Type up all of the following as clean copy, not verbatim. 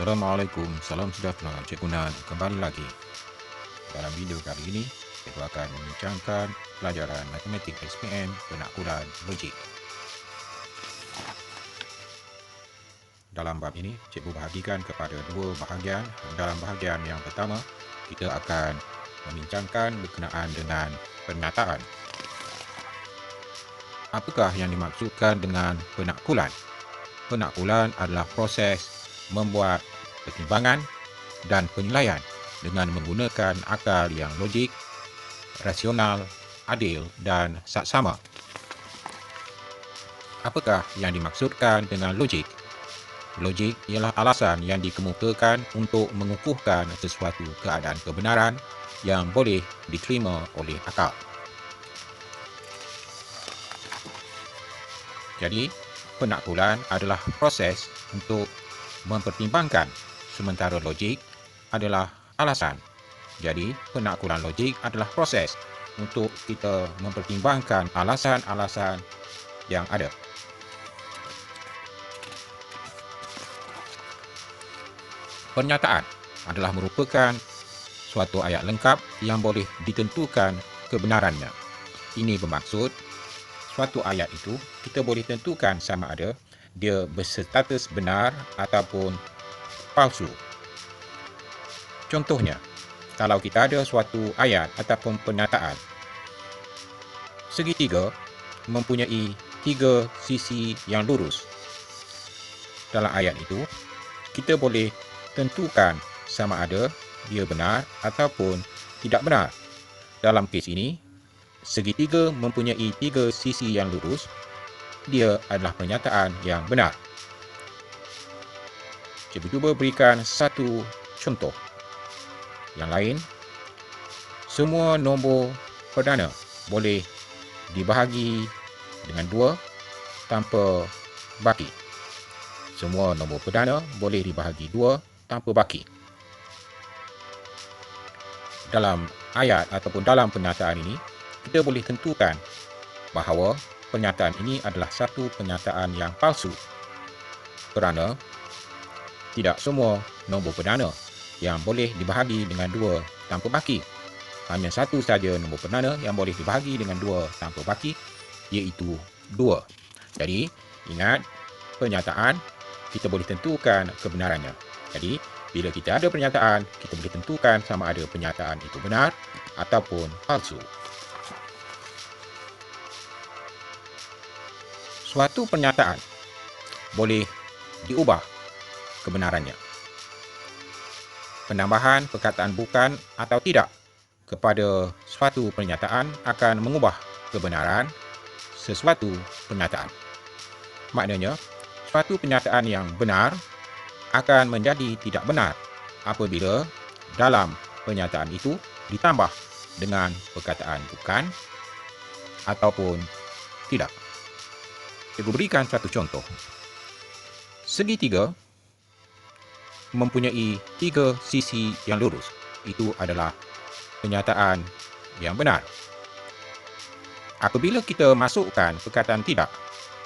Assalamualaikum, salam sejahtera. Cikgu Nan kembali lagi. Dalam video kali ini, cikgu akan membincangkan pelajaran matematik SPM penaklukan logik. Dalam bab ini, cikgu bahagikan kepada dua bahagian. Dalam bahagian yang pertama, kita akan membincangkan berkenaan dengan pernyataan. Apakah yang dimaksudkan dengan penaklukan? Penaklukan adalah proses membuat pertimbangan dan penilaian dengan menggunakan akal yang logik, rasional, adil dan saksama. Apakah yang dimaksudkan dengan logik? Logik ialah alasan yang dikemukakan untuk mengukuhkan sesuatu keadaan kebenaran yang boleh diterima oleh akal. Jadi, penaklukan adalah proses untuk mempertimbangkan, sementara logik adalah alasan. Jadi, penaklukan logik adalah proses untuk kita mempertimbangkan alasan-alasan yang ada. Pernyataan adalah merupakan suatu ayat lengkap yang boleh ditentukan kebenarannya. Ini bermaksud suatu ayat itu kita boleh tentukan sama ada dia berstatus benar ataupun palsu. Contohnya, kalau kita ada suatu ayat ataupun pernyataan, segitiga mempunyai tiga sisi yang lurus. Dalam ayat itu, kita boleh tentukan sama ada dia benar ataupun tidak benar. Dalam kes ini, segitiga mempunyai tiga sisi yang lurus, dia adalah pernyataan yang benar. Cikgu cuba berikan satu contoh. Yang lain, semua nombor perdana boleh dibahagi dengan 2 tanpa baki. Semua nombor perdana boleh dibahagi 2 tanpa baki. Dalam ayat ataupun dalam pernyataan ini, kita boleh tentukan bahawa pernyataan ini adalah satu pernyataan yang palsu kerana tidak semua nombor perdana yang boleh dibahagi dengan 2 tanpa baki. Hanya satu saja nombor perdana yang boleh dibahagi dengan 2 tanpa baki, iaitu 2. Jadi, ingat, pernyataan kita boleh tentukan kebenarannya. Jadi, bila kita ada pernyataan, kita boleh tentukan sama ada pernyataan itu benar ataupun palsu. Suatu pernyataan boleh diubah kebenarannya. Penambahan perkataan bukan atau tidak kepada suatu pernyataan akan mengubah kebenaran sesuatu pernyataan. Maknanya, suatu pernyataan yang benar akan menjadi tidak benar apabila dalam pernyataan itu ditambah dengan perkataan bukan ataupun tidak. Saya berikan satu contoh. Segitiga mempunyai 3 sisi yang lurus. Itu adalah pernyataan yang benar. Apabila kita masukkan perkataan tidak,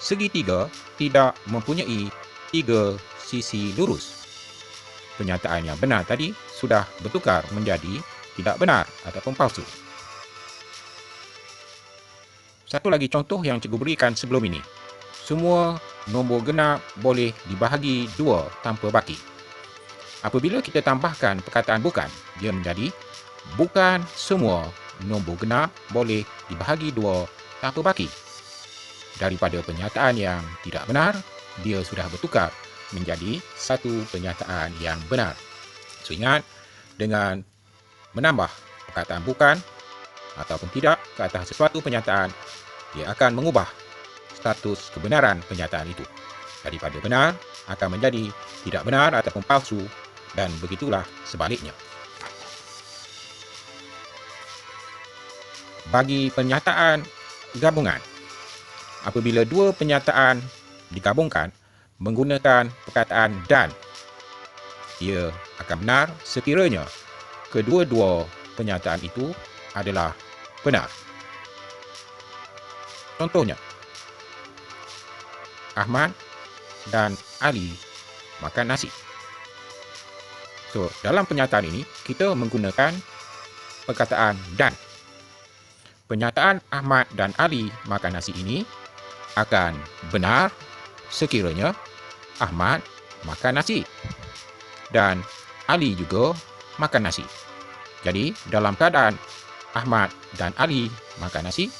segitiga tidak mempunyai 3 sisi lurus. Pernyataan yang benar tadi sudah bertukar menjadi tidak benar ataupun palsu. Satu lagi contoh yang cikgu berikan sebelum ini. Semua nombor genap boleh dibahagi 2 tanpa baki. Apabila kita tambahkan perkataan bukan, dia menjadi bukan semua nombor genap boleh dibahagi 2 tanpa baki. Daripada pernyataan yang tidak benar, dia sudah bertukar menjadi satu pernyataan yang benar. So, ingat, dengan menambah perkataan bukan ataupun tidak ke atas sesuatu pernyataan, dia akan mengubah status kebenaran pernyataan itu. Daripada benar akan menjadi tidak benar ataupun palsu, dan begitulah sebaliknya. Bagi pernyataan gabungan, apabila dua pernyataan digabungkan menggunakan perkataan dan, ia akan benar sekiranya kedua-dua pernyataan itu adalah benar. Contohnya, Ahmad dan Ali makan nasi. So, dalam pernyataan ini, kita menggunakan perkataan dan. Pernyataan Ahmad dan Ali makan nasi ini akan benar sekiranya Ahmad makan nasi dan Ali juga makan nasi. Jadi, dalam keadaan Ahmad dan Ali makan nasi,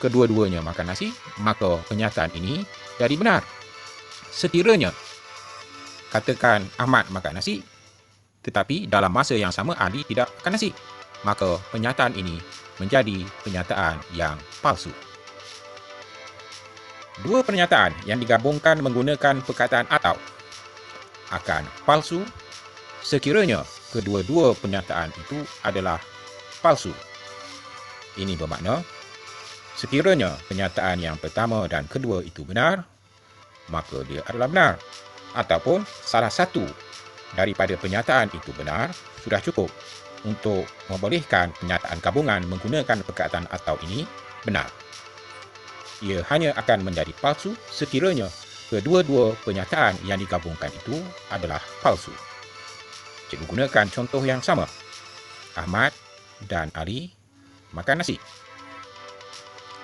kedua-duanya makan nasi, maka pernyataan ini jadi benar. Sekiranya katakan Ahmad makan nasi, tetapi dalam masa yang sama Ali tidak makan nasi, maka pernyataan ini menjadi pernyataan yang palsu. Dua pernyataan yang digabungkan menggunakan perkataan atau akan palsu sekiranya kedua-dua pernyataan itu adalah palsu. Ini bermakna sekiranya pernyataan yang pertama dan kedua itu benar, maka dia adalah benar. Ataupun salah satu daripada pernyataan itu benar, sudah cukup untuk membolehkan pernyataan gabungan menggunakan perkataan atau ini benar. Ia hanya akan menjadi palsu sekiranya kedua-dua pernyataan yang digabungkan itu adalah palsu. Cikgu gunakan contoh yang sama. Ahmad dan Ali makan nasi.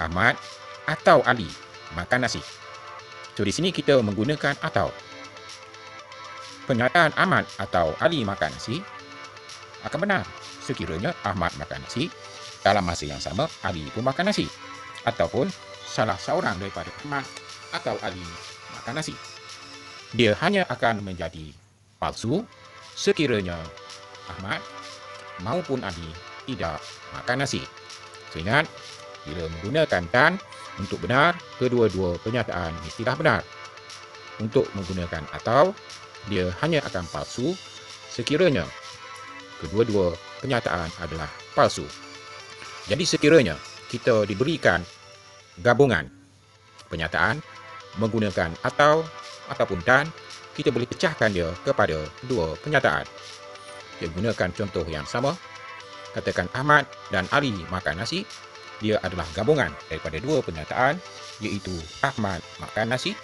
Ahmad atau Ali makan nasi. So, di sini kita menggunakan atau. Pernyataan Ahmad atau Ali makan nasi akan benar sekiranya Ahmad makan nasi, dalam masa yang sama Ali pun makan nasi, ataupun salah seorang daripada Ahmad atau Ali makan nasi. Dia hanya akan menjadi palsu sekiranya Ahmad maupun Ali tidak makan nasi. So, ingat, bila menggunakan dan untuk benar, kedua-dua pernyataan mestilah benar. Untuk menggunakan atau, dia hanya akan palsu sekiranya kedua-dua pernyataan adalah palsu. Jadi sekiranya kita diberikan gabungan pernyataan menggunakan atau ataupun dan, kita boleh pecahkan dia kepada dua pernyataan. Kita gunakan contoh yang sama. Katakan Ahmad dan Ali makan nasi. Dia adalah gabungan daripada dua pernyataan, iaitu Ahmad makan nasi,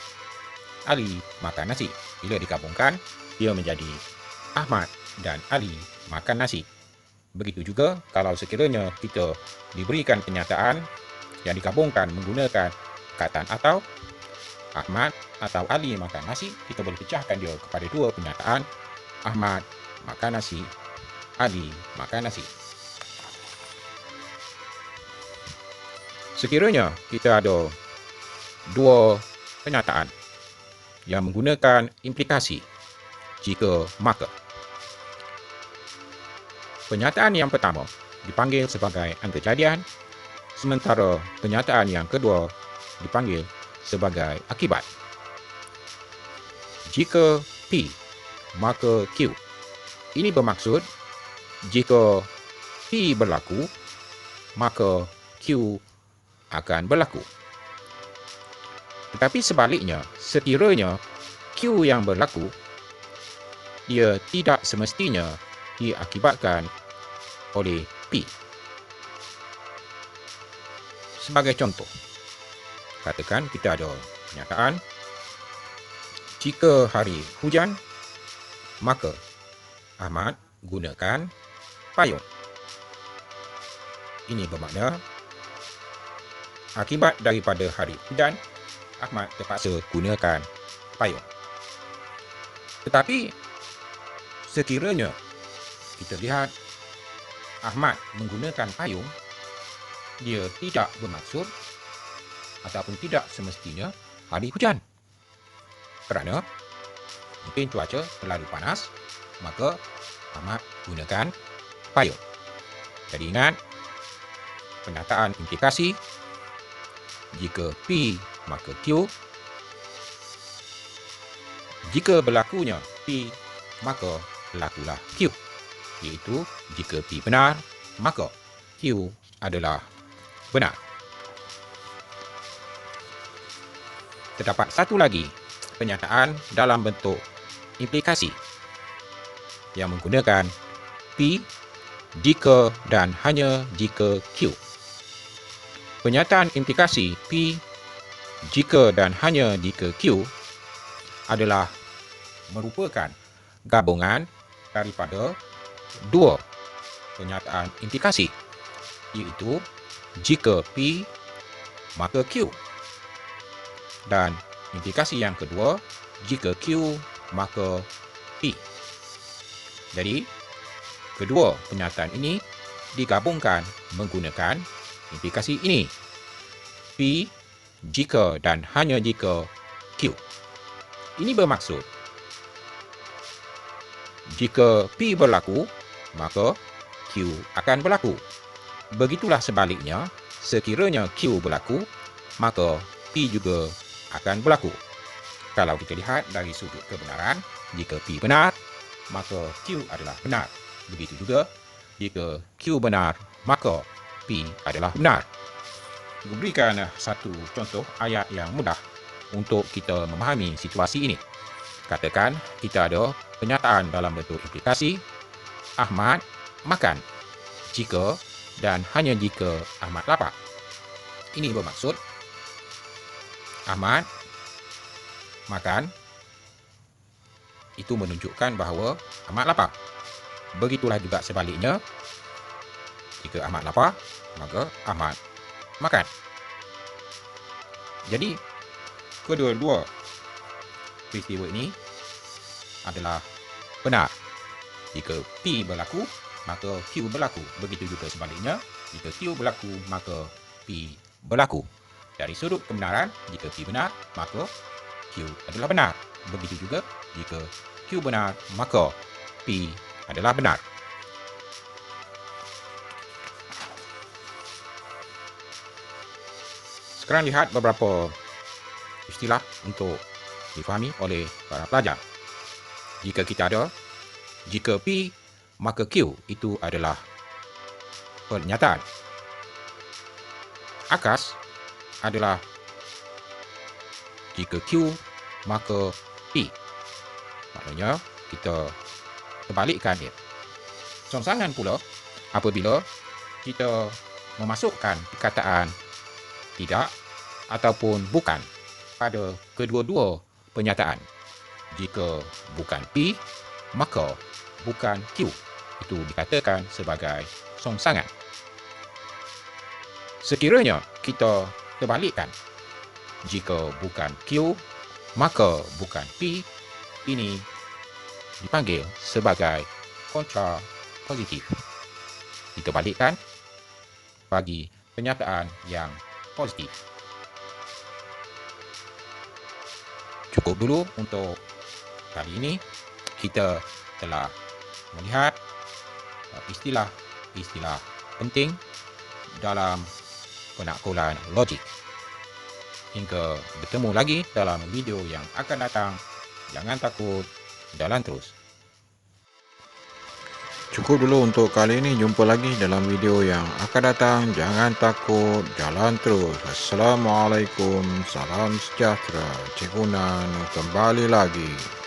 Ali makan nasi. Bila digabungkan, dia menjadi Ahmad dan Ali makan nasi. Begitu juga kalau sekiranya kita diberikan pernyataan yang digabungkan menggunakan perkataan atau, Ahmad atau Ali makan nasi, kita boleh pecahkan dia kepada dua pernyataan, Ahmad makan nasi, Ali makan nasi. Sekiranya kita ada dua pernyataan yang menggunakan implikasi jika maka. Pernyataan yang pertama dipanggil sebagai antarjadian, sementara pernyataan yang kedua dipanggil sebagai akibat. Jika P, maka Q. Ini bermaksud jika P berlaku, maka Q akan berlaku. Tetapi sebaliknya, sekiranya Q yang berlaku, ia tidak semestinya diakibatkan oleh P. Sebagai contoh, katakan kita ada pernyataan, jika hari hujan, maka Ahmad gunakan payung. Ini bermakna akibat daripada hari hujan, Ahmad terpaksa gunakan payung. Tetapi sekiranya kita lihat Ahmad menggunakan payung, dia tidak bermaksud ataupun tidak semestinya hari hujan. Kerana mungkin cuaca terlalu panas, maka Ahmad gunakan payung. Jadi ingat, pernyataan implikasi, jika P maka Q. Jika berlakunya P, maka berlakulah Q. Iaitu jika P benar, maka Q adalah benar. Terdapat satu lagi pernyataan dalam bentuk implikasi yang menggunakan P, jika dan hanya jika Q. Pernyataan implikasi P, jika dan hanya jika Q adalah merupakan gabungan daripada dua penyataan implikasi, iaitu jika P maka Q, dan implikasi yang kedua jika Q maka P. Jadi kedua penyataan ini digabungkan menggunakan implikasi ini, P jika dan hanya jika Q. Ini bermaksud jika P berlaku, maka Q akan berlaku. Begitulah sebaliknya, sekiranya Q berlaku, maka P juga akan berlaku. Kalau kita lihat dari sudut kebenaran, jika P benar, maka Q adalah benar. Begitu juga, jika Q benar, maka P adalah benar. Saya berikan satu contoh ayat yang mudah untuk kita memahami situasi ini. Katakan kita ada penyataan dalam bentuk implikasi, Ahmad makan jika dan hanya jika Ahmad lapar. Ini bermaksud Ahmad makan itu menunjukkan bahawa Ahmad lapar. Begitulah juga sebaliknya, jika Ahmad lapar, maka Ahmad makan. Jadi kedua-dua peristiwa ini adalah benar. Jika P berlaku, maka Q berlaku. Begitu juga sebaliknya, jika Q berlaku, maka P berlaku. Dari sudut kebenaran, jika P benar, maka Q adalah benar. Begitu juga, jika Q benar, maka P adalah benar. Sekarang lihat beberapa istilah untuk difahami oleh para pelajar. Jika kita ada, jika P maka Q, itu adalah pernyataan. Akas adalah jika Q maka P. Maknanya kita terbalikkan dia. Songsangan pula apabila kita memasukkan perkataan tidak ataupun bukan pada kedua-dua penyataan. Jika bukan P, maka bukan Q. Itu dikatakan sebagai songsangan. Sekiranya kita terbalikkan, jika bukan Q, maka bukan P, ini dipanggil sebagai kontra positif. Diterbalikkan bagi penyataan yang positif. Cukup dulu untuk kali ini. Kita telah melihat istilah-istilah penting dalam penaklukan logik. Hingga bertemu lagi dalam video yang akan datang. Jangan takut, jalan terus. Cukup dulu untuk kali ini. Jumpa lagi dalam video yang akan datang. Jangan takut, jalan terus. Assalamualaikum, salam sejahtera. Cikgu Nan kembali lagi.